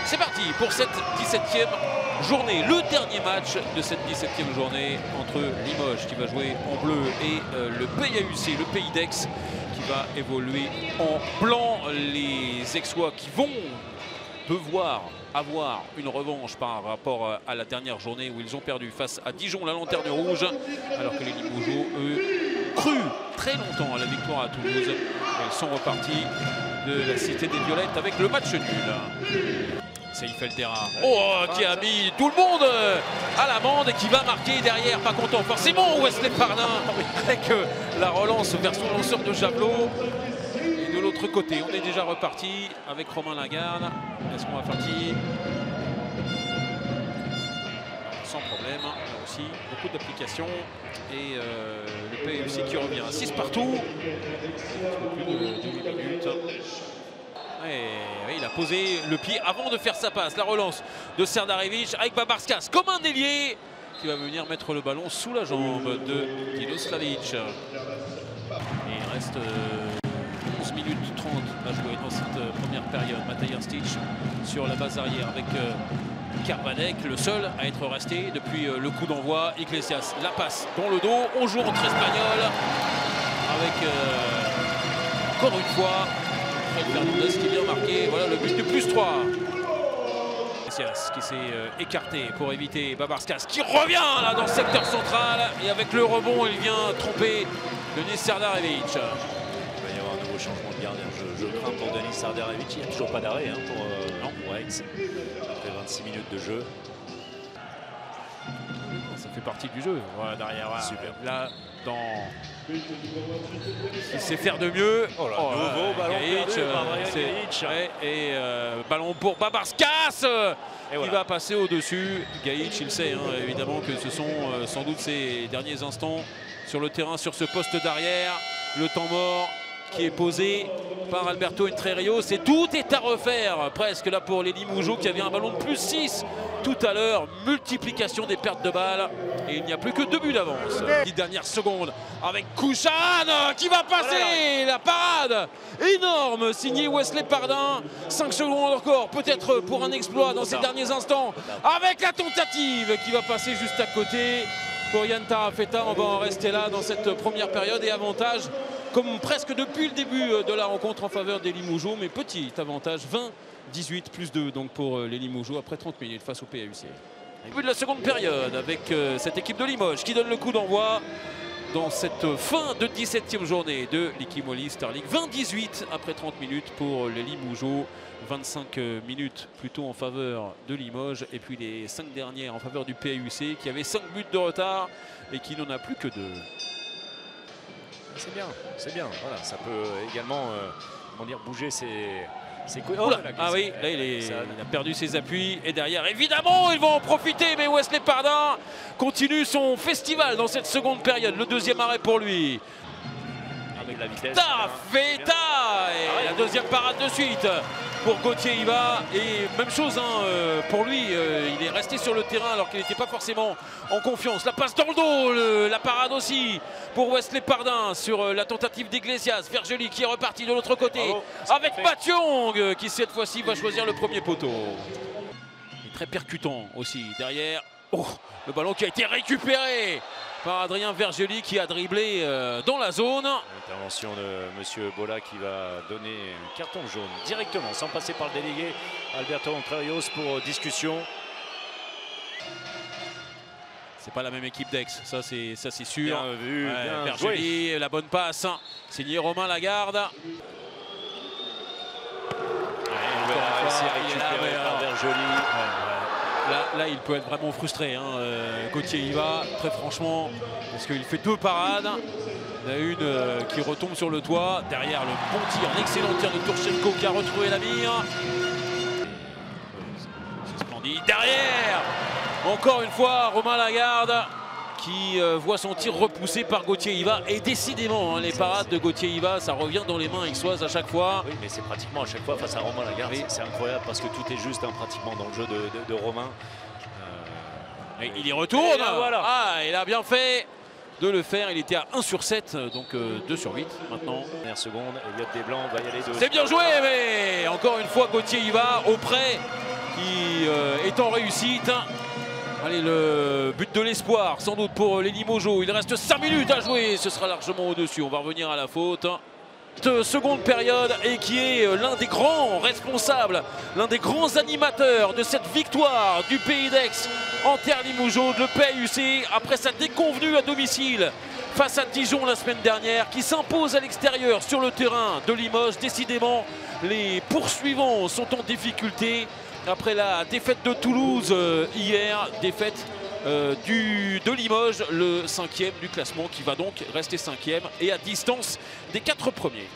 C'est parti pour cette 17e journée, le dernier match de cette 17e journée entre Limoges qui va jouer en bleu et le PAUC, le Pays d'Aix qui va évoluer en blanc. Les Aixois qui vont devoir avoir une revanche par rapport à la dernière journée où ils ont perdu face à Dijon, la lanterne rouge, alors que les Limogeaux, eux, cru très longtemps à la victoire à Toulouse. Ils sont repartis de la Cité des Violettes avec le match nul. Saïf El Terra, qui a mis tout le monde à l'amende et qui va marquer derrière, pas content forcément Wesley Pardin avec la relance version lanceur de javelot. Et de l'autre côté, on est déjà reparti avec Romain Lagarde. Est-ce qu'on va partir? Sans problème, là aussi, beaucoup d'applications. Et le PAUC qui revient. 6 partout. Un peu plus de 8 minutes. Et il a posé le pied avant de faire sa passe. La relance de Serdarevic avec Babarskas comme un délié qui va venir mettre le ballon sous la jambe de Dino Slavic. Et il reste 11 minutes 30 à jouer dans cette première période. Matej Stich sur la base arrière avec Karvanek, le seul à être resté depuis le coup d'envoi. Iglesias, la passe dans le dos. On joue entre Espagnols avec encore une fois Fernandez qui vient marquer, voilà le but de +3. Iglesias qui s'est écarté pour éviter Babarskas qui revient là dans le secteur central et avec le rebond il vient tromper Denis Serdarevic. Il va y avoir un nouveau changement de gardien, je crains pour Denis Serdarevic. Il n'y a toujours pas d'arrêt pour Aix après 26 minutes de jeu. Ça fait partie du jeu. Voilà, derrière, voilà. Super. Là, il sait faire de mieux. Nouveau ballon et ballon pour Babarskas qui va passer au-dessus. Gaïc, il sait évidemment que ce sont sans doute ses derniers instants sur le terrain, sur ce poste d'arrière. Le temps mort qui est posé par Alberto Entrerios. Et tout est à refaire presque là pour les Limogeaux qui avaient un ballon de +6 tout à l'heure. Multiplication des pertes de balles et il n'y a plus que 2 buts d'avance. 10 dernières secondes avec Kouchan qui va passer la parade énorme signé Wesley Pardin. 5 secondes encore peut-être pour un exploit dans ces derniers instants avec la tentative qui va passer juste à côté. Pour Yann Tarafeta, on va en rester là dans cette première période et avantage comme presque depuis le début de la rencontre en faveur des Limogeaux, mais petit avantage 20-18 +2 donc pour les Limogeaux après 30 minutes face au PAUC. Début de la seconde période avec cette équipe de Limoges qui donne le coup d'envoi dans cette fin de 17e journée de l'Ikimoli Star League. 20-18 après 30 minutes pour les Limogeaux. 25 minutes plutôt en faveur de Limoges et puis les 5 dernières en faveur du PAUC qui avait 5 buts de retard et qui n'en a plus que 2. C'est bien, voilà, ça peut également bouger ses ah oui, là il a perdu ses appuis et derrière évidemment ils vont en profiter, mais Wesley Pardin continue son festival dans cette seconde période. Le deuxième arrêt pour lui avec la vitesse. Tarafeta et la deuxième parade de suite pour Gauthier Hiva. Et même chose pour lui, il est resté sur le terrain alors qu'il n'était pas forcément en confiance. La passe dans le dos, la parade aussi pour Wesley Pardin sur la tentative d'Iglesias. Vergely qui est reparti de l'autre côté avec Bationg qui cette fois-ci va choisir le premier poteau. Il est très percutant aussi derrière. Le ballon qui a été récupéré par Adrien Vergely qui a dribblé dans la zone. Intervention de Monsieur Bola qui va donner un carton jaune directement sans passer par le délégué Alberto Entrerios pour discussion. C'est pas la même équipe d'Aix, ça c'est sûr. Bien vu, bien Vergely, joué. la bonne passe, signé Romain Lagarde. Il va réussir à récupérer par Vergely. Là, il peut être vraiment frustré, Gauthier Hiva, très franchement, parce qu'il fait 2 parades. Il y en a une qui retombe sur le toit. Derrière, le bon tir, un excellent tir de Turchenko qui a retrouvé la mire. C'est splendide. Derrière, encore une fois, Romain Lagarde qui voit son tir repoussé par Gauthier Hiva. Et décidément, les parades de Gauthier Hiva, ça revient dans les mains aixoises à chaque fois. Oui, mais c'est pratiquement à chaque fois face à Romain Lagarde. Oui. C'est incroyable parce que tout est juste pratiquement dans le jeu de Romain. Et il y retourne. Voilà. Il a bien fait de le faire. Il était à 1 sur 7, donc 2 sur 8 maintenant. Dernière seconde, Elliot Desblancs va y aller. C'est bien joué, mais encore une fois, Gauthier Hiva auprès qui est en réussite. Allez, le but de l'espoir, sans doute pour les Limogeaux. Il reste 5 minutes à jouer, ce sera largement au-dessus. On va revenir à la faute. Seconde période et qui est l'un des grands responsables, l'un des grands animateurs de cette victoire du Pays d'Aix en terre Limougeaude, le PAUC, après sa déconvenue à domicile face à Dijon la semaine dernière, qui s'impose à l'extérieur sur le terrain de Limoges. Décidément, les poursuivants sont en difficulté après la défaite de Toulouse hier, défaite de Limoges, le 5e du classement, qui va donc rester 5e et à distance des 4 premiers.